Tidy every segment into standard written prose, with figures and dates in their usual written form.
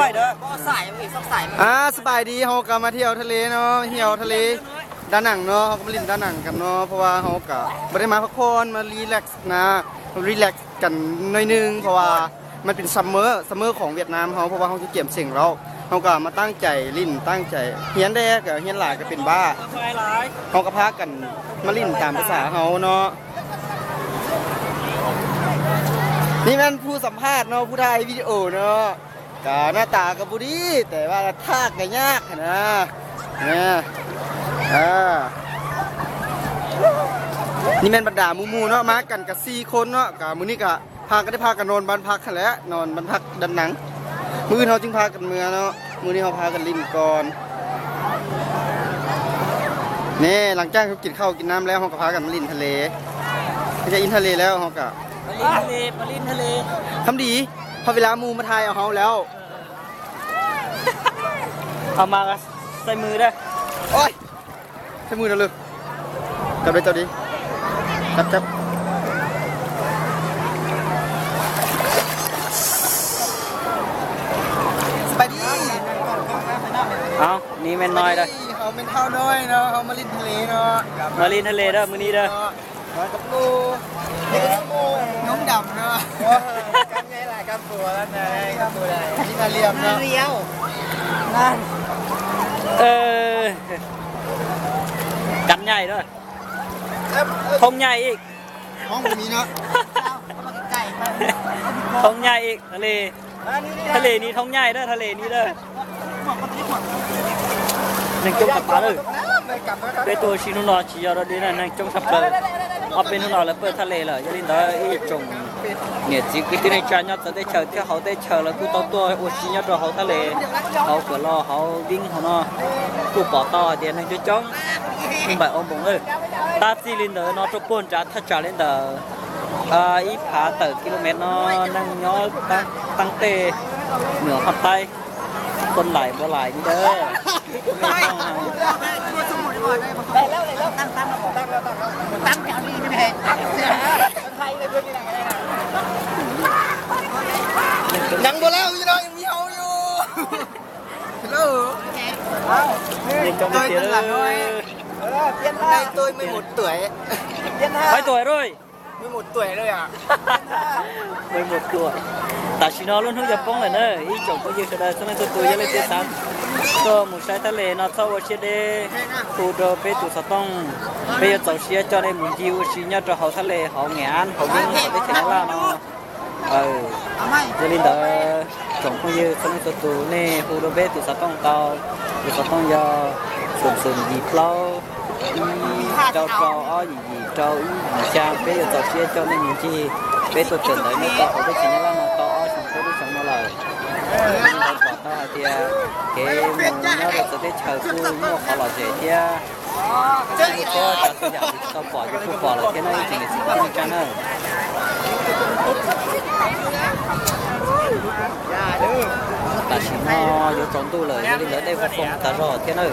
อยเด้อก็สายมันอีกสักสายสบายดีเฮาก็มาเที่ยวทะเลเนาะเที่ยวทะเลด้านหนังเนาะเฮาก็มาเล่นด้านหนังกันเนาะเพราะว่าเฮาก็บ่ได้มาพักผ่อนมารีแลกซ์นะรีแลกซ์กันหน่อยนึงเพราะว่ามันเป็นซัมเมอร์ของเวียดนามเฮาเพราะว่าเฮาสิเก็บสิ่งเราเฮาก็มาตั้งใจลิ้นตั้งใจเฮียนแดกก็เฮียนหลายก็เป็นบ้าเฮาก็พากันมาลิ้นตามภาษาเฮาเนาะนี่แม่นผู้สัมภาษณ์เนาะผู้ถ่ายวิดีโอเนาะก็หน้าตาก็บ่ดีแต่ว่าทากก็ยากนะเนี่ยนี่แม่นบรรดาหมู่ๆเนาะมากันกับ4คนเนาะก็มื้อนี้ก็พากันนอนบ้านพักคั่นแหละนอนบ้านพักดันหนังมื้อเฮาจึงพากันเมื่อเนาะมื้อนี้เฮาพากันลิ้นก่อนนี่หลังจากเขากินข้าวกินน้ำแล้วเฮาก็พากันมาลิ้นทะเลไม่ใช่อินทะเลแล้วเฮาก็มาลินทะเลทำดีพอเวลามูมาทายเอาเฮาแล้วเอามาใส่มือได้โอ้ยใส่มือนะเลยจับได้จับดีจับสบายดีเอานี่แม่นน้อยเด้อเขาเป็นเท่าน้อยเนาะเขามาลินทะเลเนาะมาลินทะเลเด้อมื้อนี้เด้อมากับปูน้องดำเนาะกันไงล่ะกันตัวแล้วไงกันตัวใดนี่มาเรียมเนาะเรียวนั่นกันใหญ่ด้วยทงใหญ่อีกห้องตรงนี้เนาะทงใหญ่อีกทะเลนี้ทงใหญ่เด้อทะเลนี้เด้อนั่งจงสับปะเลยเป็นตัวชินุนอชิยอร์ดีนะนั่งจงสับเลยเอาเป็นนุนอแล้วเปิดทะเลเลยยันได้อีจงเนี่ยจิกที่ในใจเนี่ยจะได้เชิญที่เขาได้เชิญแล้วกูตัวโอชิเนี่ยตัวเขาทะเลเขาเกิดรอเขาวิ่งเขาเนาะกูปอต่อเดี๋ยวนั่งจะจ้องมึงแบบองบงเลยตาซีลินเดอร์นอทุกคนจะทัชจาลินเดอร์อีผาต่อกิโลเมตรเนาะนั่งย้อนตั้งเตะเหนือขับไปคนไหลบ่ไหลนี่เด้อได้แล้วตั้งแถวนี้ไม่แพ้ไทยเลยเพื่อนนี่ไหนกันได้ยังบ่แล้วอยู่เนาะยังมีเอาอยู่ฮัลโหลตัวเสียเลยในตัวไม่หมดตุ๋ยไปตุ๋ยเลยไม่หมดตุ๋ยเลยอ่ะไม่หมดตุ๋ยแต่ชิโน่รุ่นทุ่งจะป้องเลยเนอะอีจงก็ยืดได้ฉะนั้นตัวยังเลยเตี้ยซ้ำก็หมูใช้ทะเลนอเท่าว่าเชื่อได้ตูโดไปตูสต้องไปยังเจ้าเชียจอในหมุนจิวชิเนี่ยจะเขาทะเลเขาแงนเขาวิ่งเขาได้ชนะล่าเนาะจะลินเดอร์จงก็ยืดฉะนั้นตัวนี่ตูโดไปตูสต้องเตาตูสต้องยอส่วนยีเปล่าเจ้าอ้อยยีเจ้าจางไปยังเจ้าเชียจอในหมุนจิไปตัวเกิดเลยไม่ต่อเขาได้ชนะล่าเนาะต่ออ้อยสองคนได้สองมาเลยเราบอกต่อเดียcái nó được sẽ chờ khu mua khó là dễ tia cái cho tôi giảm tao bỏ cái khu bỏ là cái này chỉ là chỉ cho nó ta chỉ nó vô trốn tu lời đi lấy đây phong ta rõ thế nữa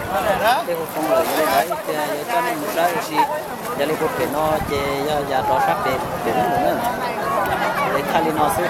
đây phong lời đây đấy thì cho nên một cái gì giờ lấy một cái nó chơi giờ đó sắp đến nữa để khai lên nó xí